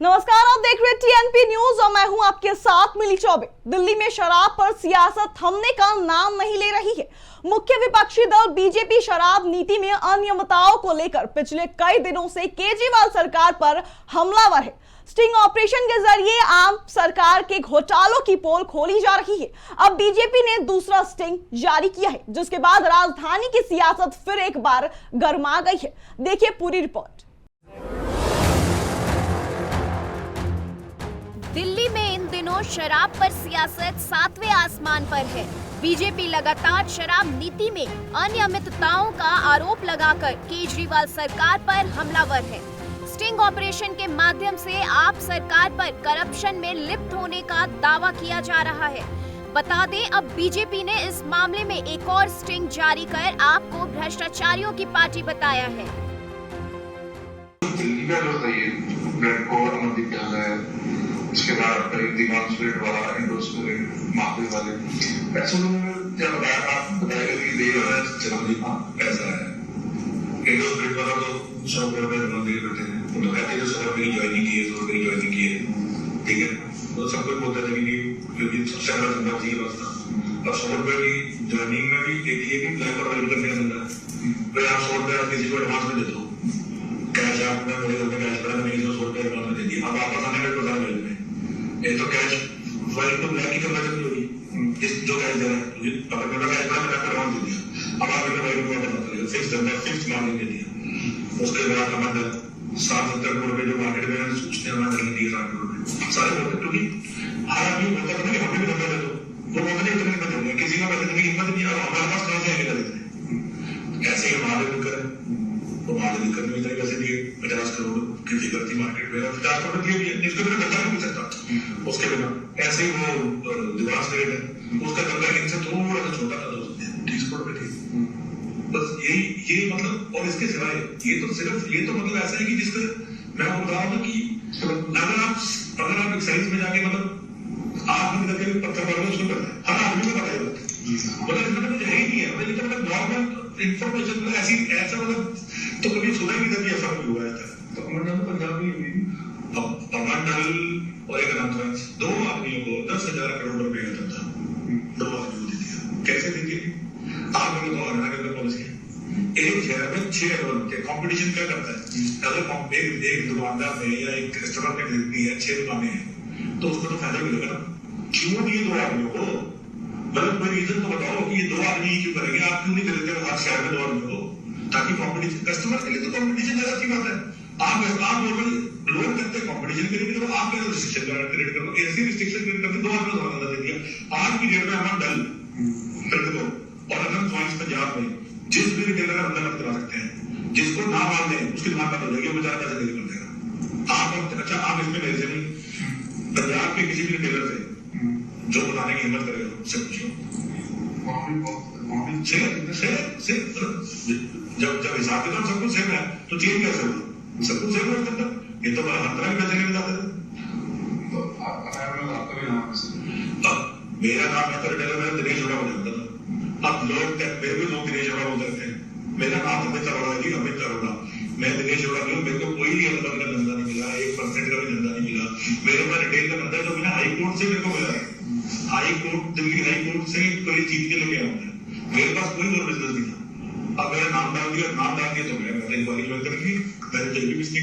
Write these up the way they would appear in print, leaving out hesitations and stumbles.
नमस्कार, आप देख रहे हैं टीएनपी न्यूज और मैं हूं आपके साथ मिली चौबे। दिल्ली में शराब पर सियासत थमने का नाम नहीं ले रही है। मुख्य विपक्षी दल बीजेपी शराब नीति में अनियमितताओं को लेकर पिछले कई दिनों से केजरीवाल सरकार पर हमलावर है। स्टिंग ऑपरेशन के जरिए आम सरकार के घोटालों की पोल खोली जा रही है। अब बीजेपी ने दूसरा स्टिंग जारी किया है, जिसके बाद राजधानी की सियासत फिर एक बार गर्मा गई है। देखिए पूरी रिपोर्ट। दिल्ली में इन दिनों शराब पर सियासत सातवें आसमान पर है। बीजेपी लगातार शराब नीति में अनियमितताओं का आरोप लगाकर केजरीवाल सरकार पर हमलावर है। स्टिंग ऑपरेशन के माध्यम से आप सरकार पर करप्शन में लिप्त होने का दावा किया जा रहा है। बता दें, अब बीजेपी ने इस मामले में एक और स्टिंग जारी कर आपको भ्रष्टाचारियों की पार्टी बताया है। उसके बाद दिमाग स्पिरिट वाला इंडो स्पिरिट माफी वाले ऐसा क्या बताया कि दे रहा है चरमली ऐसा है इंडो स्पिरिट वाला तो 100 करोड़ रुपए जमा दिए बैठे हैं। वो तो कहते हैं सर मेरी ज्वाइनिंग की है, सर मेरी ज्वाइनिंग की है, ठीक है। तो सब कोई बोलता था क्योंकि सबसे बड़ा धंधा जी बस था। अब 100 रुपए की ज्वाइनिंग में भी एक ये भी लाइफ करने का धंधा है। भाई आप 100 रुपए किसी को एडवांस में दे दो, कैश आपने मेरे घर में कैश पड़ा नहीं, 100 रुपए एडवांस में दे दिया। अब आप आने में पता नहीं ये तो कैश वाइट तो ब्लैक की करना चाहिए होगी जो कैश दे रहा है। अगर मेरा कैश बड़ा मैंने एडवांस दे दिया, अब आप मेरे वाइट में बता दीजिए फिक्स धंधा फिक्स मार्जिन दे दिया। उसके बाद हमारा 7-70 करोड़ रुपए जो मार्केट में सोचते हैं हमारे धंधे दिए 60 करोड़ रुपए सारे बोलते क्योंकि हर आदमी बोलता था कि हमें भी धंधा दे दो, वो बोलते नहीं इतने में देंगे, किसी का पैसे देने की हिम्मत नहीं है। हमारे पास कहाँ से आएगा देते ऐसे ही हमारे भी करें तो हमारे भी करने में वैसे दिए 50 करोड़ की फिगर थी मार्केट में, 50 करोड़ दिए भी है, इसके बिना धंधा नहीं मिल सकता उसके बिना। ऐसे ही वो दिवास रेट है, उसका धंधा इनसे थोड़ा सा छोटा था, 30 करोड़ में थी बस। ये मतलब और इसके सिवाय ये तो सिर्फ ये तो मतलब ऐसा है कि जिसका मैं बता रहा हूँ कि अगर आप एक्साइज में जाके मतलब आप करके पत्थर मारना शुरू करते हैं, हर आदमी को पता है मतलब इसमें कुछ है ही नहीं है। मतलब नॉर्मल इन्फॉर्मेशन ऐसी ऐसा मतलब तो कभी सुना ही नहीं था कि ऐसा भी हुआ है। तो अमरनाथ पंजाबी अमरनाथ और एक अनंतराज दो आदमियों को 10,000 करोड़ रुपए का धंधा दो आदमियों को दे दिया। कैसे दे दिए? आप लोग तो हरियाणा के अंदर पॉलिसी एक शहर में 6 लोग के कंपटीशन क्या करता है। अगर एक दुकानदार में या एक रेस्टोरेंट में खरीदनी है 6 दुकानें हैं तो उसको तो फायदा मिलेगा ना। क्यों दिए दो आदमियों को? मतलब कोई रीजन तो बताओ कि ये दो आदमी क्यों करेंगे, आप क्यों नहीं खरीदते हर शहर में 2 आदमियों को, ताकि कंपटीशन कस्टमर के लिए तो कंपटीशन ज्यादा अच्छी बात है। आप नॉर्मल लोग कहते हैं कंपटीशन के लिए तो आप क्या रिस्ट्रिक्शन क्रिएट करो, ऐसी रिस्ट्रिक्शन क्रिएट करके 2 आदमी को धंधा दे दिया। आज की डेट में हम डल खरीद दो और अगर पॉइंट्स पंजाब में जिस भी रिटेलर का धंधा करा सकते हैं, जिसको ना मान दें उसकी दुकान बंद हो जाएगी, वो बेचारा पैसे नहीं कर देगा। आप अच्छा आप इसमें मेरे से नहीं पंजाब के किसी भी रिटेलर से जो बताने की हिम्मत करेगा उससे पूछो। जब हिसाब किताब सब कुछ सेम है तो चेंज कैसे होगा? सब कुछ सेम है, ये तो हर तरह के पैसे नहीं जाते थे। मेरा नाम है रिटेलर में दिनेश जोड़ा हो जाता था। अब लोग मेरे भी लोग दिनेश जोड़ा बोलते थे, मेरा नाम अमित अरोड़ा है, अमित अरोड़ा, मैं दिनेश जोड़ा नहीं हूँ। मेरे को कोई अलग का धंधा नहीं मिला, 1% का भी धंधा नहीं मिला। मेरे पास रिटेल का धंधा तो मिला हाई कोर्ट से मेरे को मिला है। High court Delhi high court से कोई जीत के लेके आया है, मेरे पास कोई और बिजनेस नहीं था। अब मैंने नाम डाल दिया तो मैं इंक्वायरी ज्वाइन कर ली। मैंने जल्दी भी इसकी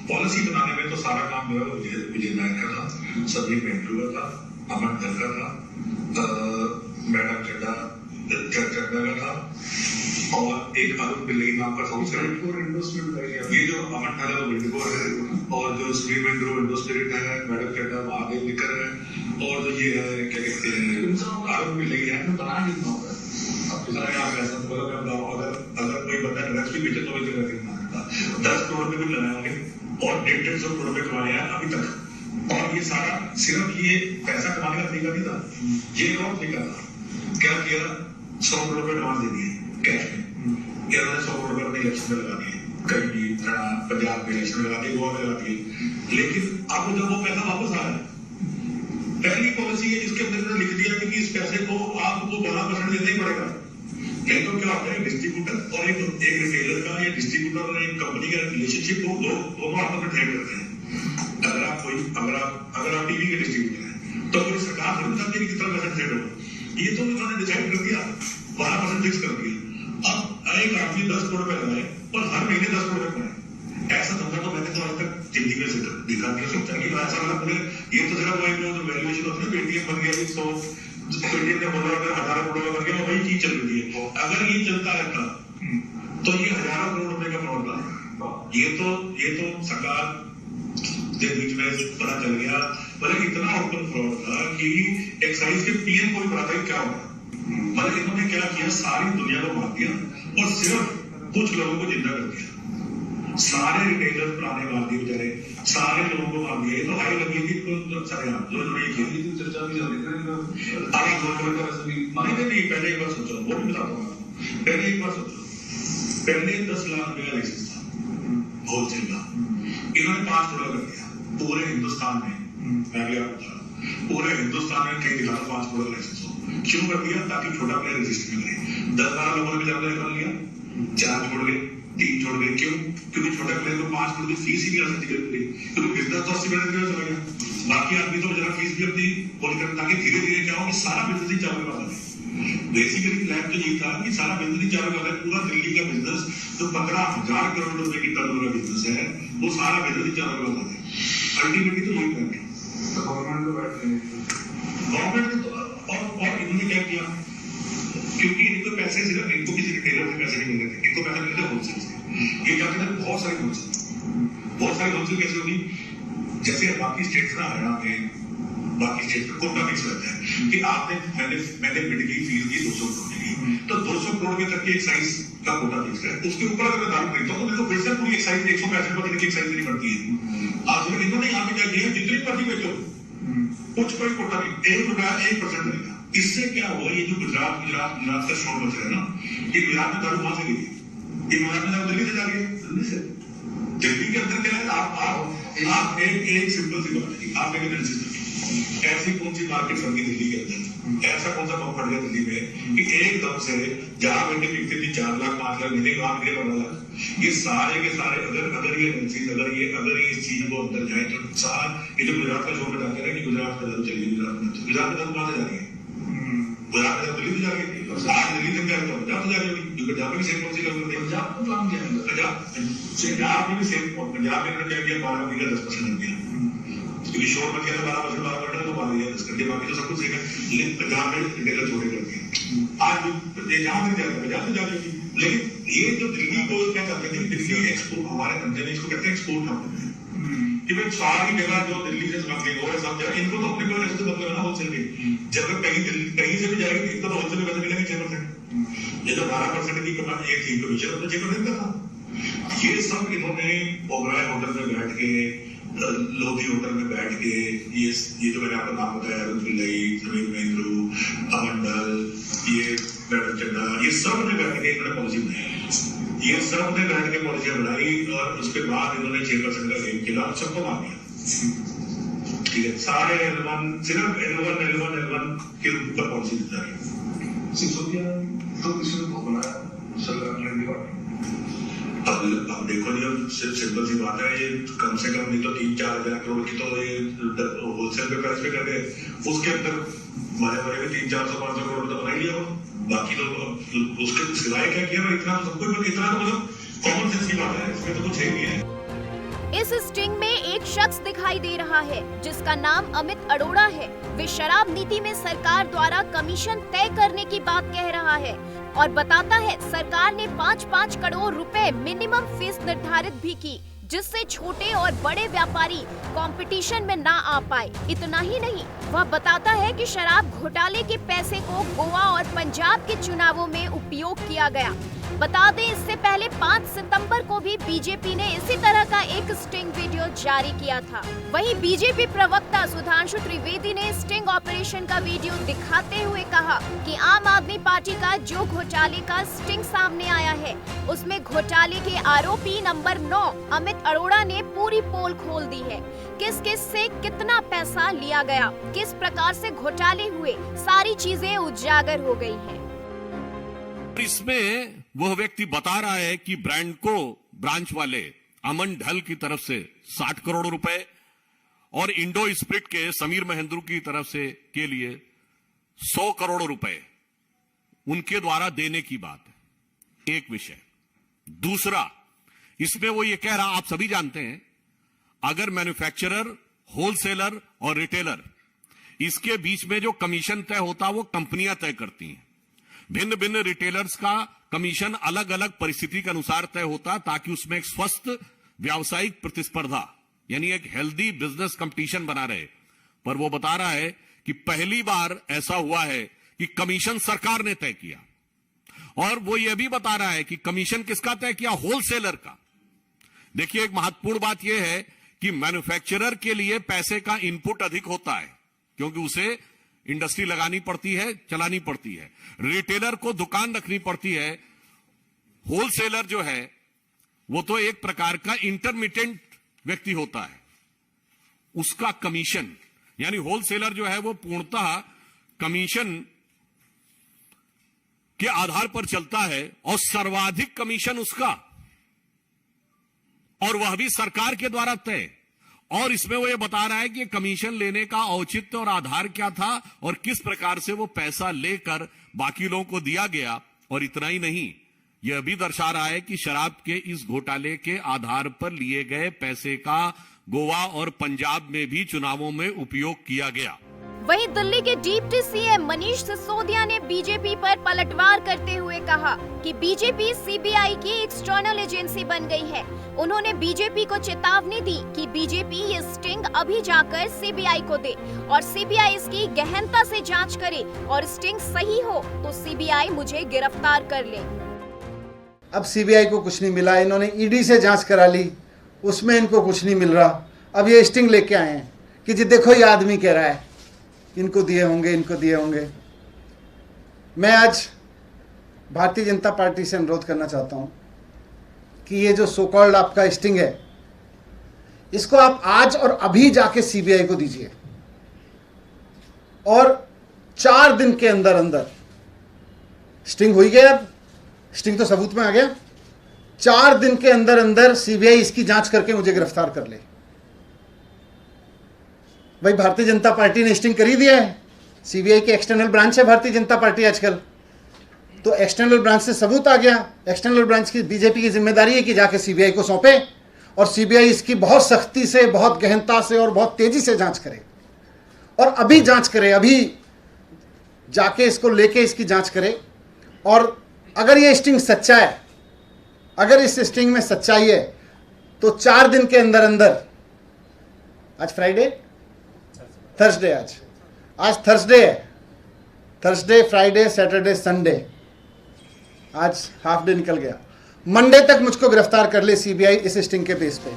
पॉलिसी बनाने में तो सारा काम जो है विजय नायक का था, संदीप मेहता का था, अमन धर का था, मैडम चड्डा का था और एक अरुण पिल्लई नाम का ये जो अमन था वो विंडो है और जो स्ट्रीम विंडो स्पिरिट है मैडम चड्डा महादेव निकर है और जो ये है क्या कहते हैं अरुण पिल्लई है तो बना कितना होगा। अगर कोई बंदा ड्रग्स भी बेचे तो भी 10 करोड़ रुपए भी लगाए होंगे और 150 करोड़ रुपए कमाए हैं अभी तक। और ये सारा सिर्फ ये पैसा कमाने का तरीका नहीं था, ये और तरीका था। क्या किया? 100 करोड़ रुपए एडवांस दे दिए कैश में, इन्होंने 100 करोड़ रुपए अपने इलेक्शन में लगा दिए, कहीं भी पंजाब में इलेक्शन में लगा दिए, गोवा में लगा दिए। लेकिन अब जब वो पैसा वापस आ रहा है, पहली पॉलिसी है जिसके अंदर लिख दिया कि इस पैसे को आपको 12% देना ही पड़ेगा। नहीं तो क्या होता है डिस्ट्रीब्यूटर और एक रिटेलर का या डिस्ट्रीब्यूटर और एक कंपनी का रिलेशनशिप को दोनों आपस में ट्रेड करते हैं। अगर आप हुई, अगर आप टीवी के डिस्ट्रीब्यूटर हैं तो पूरी सरकार थोड़ी बताती है कि कितना परसेंट होगा। ये तो उन्होंने डिसाइड कर दिया, 12% फिक्स कर दिया। अब एक आदमी 10 करोड़ रुपए लगाए और हर महीने 10 करोड़ रुपए बनाए, ऐसा धंधा तो मैंने तो आज तक जिंदगी में दिखा नहीं सकता कि ऐसा मतलब पूरे ये तो जरा जो वैल्यूएशन होती है, पेटीएम बन गया 100, पेटीएम ने बोला अगर 1000 करोड़ रुपए बन गया, वही चीज चल रही है। अगर ये चलता रहता तो ये हजारों करोड़ रुपए का फ्रॉड था। ये तो सरकार के बीच में पता चल गया, मतलब इतना ओपन फ्रॉड था कि एक्साइज के पीएम को भी पता था क्या होगा। मतलब इन्होंने क्या किया, सारी दुनिया को मार दिया और सिर्फ कुछ लोगों को जिंदा कर दिया। सारे रिटेलर पुराने मार दिए बेचारे, सारे लोगों को मार दिया। ये तो हाई लगी थी सारे जो इन्होंने किया चर्चा भी नहीं। पहले एक बार सोचो, वो भी बताता हूँ। पहले एक बार सोचो, पहले 10 लाख रुपए का लाइसेंस था होलसेल का, इन्होंने 5 करोड़ कर दिया पूरे हिंदुस्तान में। मैं भी आपको बता रहा हूँ, पूरे हिंदुस्तान में कहीं दिखा 5 करोड़ लाइसेंस हो। क्यों कर दिया? ताकि छोटा प्लेयर रजिस्टर न करे। 10-12 लोगों ने ज्यादा कर लिया, 4 छोड़ गए, 3 छोड़ गए। क्यों? क्योंकि छोटा प्लेयर को 5 करोड़ की फीस ही नहीं आ सकती करती, क्योंकि बिजनेस तो 80% चला गया। बाकी आदमी तो जरा फीस भी अपनी खोल कर, ताकि धीरे धीरे क्या हो कि सारा बिजनेस ही चालू करवा दे। बेसिकली प्लान तो यही था कि सारा बिजनेस ही चालू करना है। पूरा दिल्ली का बिजनेस जो 15,000 करोड़ रुपए की टर्नओवर का बिजनेस है, वो सारा बिजनेस ही चालू करवा दे। अल्टीमेटली तो यही प्लान है गवर्नमेंट ने। तो और इन्होंने क्या किया, क्योंकि इनको पैसे सिर्फ इनको किसी रिटेलर से पैसे नहीं मिल रहे थे, इनको पैसे मिलते होलसेल से। ये क्या कहते हैं, बहुत सारी होलसेल कैसे होगी, जैसे बाकी स्टेट्स ना हरियाणा में, बाकी स्टेट में कोटा फिक्स रहता है कि आपने मैंने बिड की फीस दी 200 करोड़ की, तो 200 करोड़ के तक की एक्साइज का कोटा फिक्स है। उसके ऊपर अगर मैं दारू खरीदता हूँ तो मेरे को फिर से पूरी एक्साइज 165 की एक्साइज देनी पड़ती है। आज इन्होंने यहाँ पे क्या किया, जितनी मर्जी बेचो, कुछ कोई कोटा नहीं, 1% मिलेगा। इससे क्या हुआ, ये जो गुजरात का शोर मच रहा है ना, ये गुजरात में दारू कहां से गई? ये गुजरात में दारू दिल्ली से जा रही है। दिल्ली के अंदर क्या है, आप एक सिंपल सी बात है, आप एक ऐसी कौन सी मार्केट बन गई दिल्ली के अंदर, ऐसा कौन सा बम फट गया दिल्ली में कि एकदम से जहां बेटे बिकती थी 4 लाख 5 लाख मिलेगा, वहां बिके 15 लाख। ये सारे के सारे अगर ये इस चीज को अंदर जाए तो सारा ये जो गुजरात का शोर बताते हैं कि गुजरात का दारू चली, गुजरात में दारू कहां से जा रही है? गुजरात में दिल्ली से जा रही है। आज दिल्ली से क्या पंजाब से जा रही होगी, क्योंकि पंजाब में भी सेम पॉलिसी लागू कर दी। पंजाब को प्लान किया, पंजाब में भी सेम, पंजाब में इन्होंने क्या किया, 12 का 10% कर दिया, क्योंकि शोर मच गया था 12% तो 10 कर दिया, बाकी तो सब कुछ सही है। लेकिन पंजाब में रिटेलर छोटे कर दिए। आज ये जहां तक जाएगा पंजाब से जा रही होगी। लेकिन ये जो दिल्ली को क्या करते थे, दिल्ली एक्सपोर्ट, हमारे धंधे में इसको कहते हैं एक्सपोर्ट कंपनी, कि भाई सारी जगह जो दिल्ली से स्मगलिंग हो, सब जगह इनको तो अपने को ऐसे मतलब है ना होलसेल की जगह, कहीं से भी जाएगी इनको तो होलसेल में पैसे मिलेंगे 6%। ये जो 12% की कमाई ये थी, कमीशन तो 6% का था। ये सब इन्होंने ओबराय होटल में बैठ के, लोधी होटल में बैठ के, ये जो मैंने आपको नाम बताया, अरुण पिल्लई, समीर मेहंद्रू, अमंडल, ये मैडम चड्डा, ये सब ने बैठ के इन्होंने पॉलिसी बनाई। ये सब ने बैठ के पॉलिसी बनाई और उसके बाद इन्होंने 6% का गेम खेला, सबको मार दिया। ठीक है, सारे L1 सिर्फ L1 के ऊपर पॉलिसी दी जा रही है। सिसोदिया तो इसमें बहुत बड़ा सरकार ने दिया। अब देखो जी, अब सिंपल सी बात है, ये कम से कम नहीं तो 3-4 हजार करोड़ की तो ये होलसेल पे प्राइस पे कर दे, उसके अंदर बड़े भी 300-400-500 करोड़ तो बना ही लिया हो। बाकी तो उसके सिवाय क्या किया, इतना तो सब कुछ, इतना तो मतलब कॉमन सेंस की बात है, इसमें तो कुछ है नहीं है। इस स्टिंग में एक शख्स दिखाई दे रहा है जिसका नाम अमित अरोड़ा है। वे शराब नीति में सरकार द्वारा कमीशन तय करने की बात कह रहा है और बताता है सरकार ने 5-5 करोड़ रुपए मिनिमम फीस निर्धारित भी की, जिससे छोटे और बड़े व्यापारी कंपटीशन में ना आ पाए। इतना ही नहीं, वह बताता है कि शराब घोटाले के पैसे को गोवा और पंजाब के चुनावों में उपयोग किया गया। बता दें, इससे पहले 5 सितंबर को भी बीजेपी ने इसी तरह का एक स्टिंग वीडियो जारी किया था। वहीं बीजेपी प्रवक्ता सुधांशु त्रिवेदी ने स्टिंग ऑपरेशन का वीडियो दिखाते हुए कहा कि आम आदमी पार्टी का जो घोटाले का स्टिंग सामने आया है, उसमें घोटाले के आरोपी नंबर 9 अमित अरोड़ा ने पूरी पोल खोल दी है। किस किस से कितना पैसा लिया गया, किस प्रकार से घोटाले हुए, सारी चीजें उजागर हो गई हैं। इसमें वह व्यक्ति बता रहा है कि ब्रांड को ब्रांच वाले अमन ढल की तरफ से 60 करोड़ रुपए और इंडो स्प्रिट के समीर महेंद्रू की तरफ से के लिए 100 करोड़ रुपए उनके द्वारा देने की बात है, एक विषय। दूसरा, इसमें वो ये कह रहा, आप सभी जानते हैं, अगर मैन्युफैक्चरर, होलसेलर और रिटेलर, इसके बीच में जो कमीशन तय होता वो कंपनियां तय करती हैं। भिन्न भिन्न रिटेलर्स का कमीशन अलग अलग परिस्थिति के अनुसार तय होता, ताकि उसमें एक स्वस्थ व्यावसायिक प्रतिस्पर्धा यानी एक हेल्दी बिजनेस कंपटीशन बना रहे। पर वो बता रहा है कि पहली बार ऐसा हुआ है कि कमीशन सरकार ने तय किया, और वो ये भी बता रहा है कि कमीशन किसका तय किया, होलसेलर का। देखिए, एक महत्वपूर्ण बात यह है कि मैन्युफैक्चरर के लिए पैसे का इनपुट अधिक होता है, क्योंकि उसे इंडस्ट्री लगानी पड़ती है, चलानी पड़ती है। रिटेलर को दुकान रखनी पड़ती है। होलसेलर जो है वो तो एक प्रकार का इंटरमीडिएट व्यक्ति होता है, उसका कमीशन, यानी होलसेलर जो है वो पूर्णतः कमीशन के आधार पर चलता है, और सर्वाधिक कमीशन उसका, और वह भी सरकार के द्वारा तय। और इसमें वो ये बता रहा है कि कमीशन लेने का औचित्य और आधार क्या था, और किस प्रकार से वो पैसा लेकर बाकी लोगों को दिया गया। और इतना ही नहीं, यह भी दर्शा रहा है कि शराब के इस घोटाले के आधार पर लिए गए पैसे का गोवा और पंजाब में भी चुनावों में उपयोग किया गया। वहीं दिल्ली के डिप्टी सीएम मनीष सिसोदिया ने बीजेपी पर पलटवार करते हुए कहा कि बीजेपी सीबीआई की एक्सटर्नल एजेंसी बन गई है। उन्होंने बीजेपी को चेतावनी दी कि बीजेपी ये स्टिंग अभी जाकर सीबीआई को दे, और सीबीआई इसकी गहनता से जांच करे, और स्टिंग सही हो तो सीबीआई मुझे गिरफ्तार कर ले। अब सीबीआई को कुछ नहीं मिला, इन्होंने ईडी से जांच करा ली, उसमें इनको कुछ नहीं मिल रहा। अब ये स्टिंग लेके आए हैं कि जी देखो, ये आदमी कह रहा है इनको दिए होंगे, इनको दिए होंगे। मैं आज भारतीय जनता पार्टी से अनुरोध करना चाहता हूं कि ये जो सो कॉल्ड आपका स्टिंग है, इसको आप आज और अभी जाके सीबीआई को दीजिए, और 4 दिन के अंदर अंदर स्टिंग हो ही गया। अब स्टिंग तो सबूत में आ गया। 4 दिन के अंदर अंदर सीबीआई इसकी जांच करके मुझे गिरफ्तार कर ले। भाई, भारतीय जनता पार्टी ने स्टिंग कर ही दिया है। सीबीआई की एक्सटर्नल ब्रांच है भारतीय जनता पार्टी आजकल, तो एक्सटर्नल ब्रांच से सबूत आ गया। एक्सटर्नल ब्रांच की बीजेपी की जिम्मेदारी है कि जाके सीबीआई को सौंपे, और सीबीआई इसकी बहुत सख्ती से, बहुत गहनता से और बहुत तेजी से जांच करे, और अभी जांच करे, अभी जाके इसको लेके इसकी जांच करे। और अगर ये स्टिंग सच्चा है, अगर इस स्टिंग में सच्चाई है, तो 4 दिन के अंदर अंदर, आज फ्राइडे, थर्सडे, आज थर्सडे है, थर्सडे, फ्राइडे, सैटरडे, संडे, आज हाफ डे निकल गया। मंडे तक मुझको गिरफ्तार कर ले सीबीआई इस स्टिंग के बेस पे।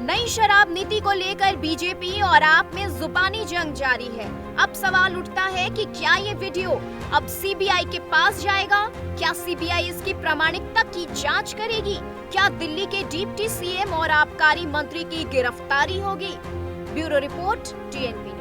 नई शराब नीति को लेकर बीजेपी और आप में जुबानी जंग जारी है। अब सवाल उठता है कि क्या ये वीडियो अब सीबीआई के पास जाएगा? क्या सीबीआई इसकी प्रामाणिकता की जांच करेगी? क्या दिल्ली के डिप्टी सीएम और आबकारी मंत्री की गिरफ्तारी होगी? Bureau report, TNP।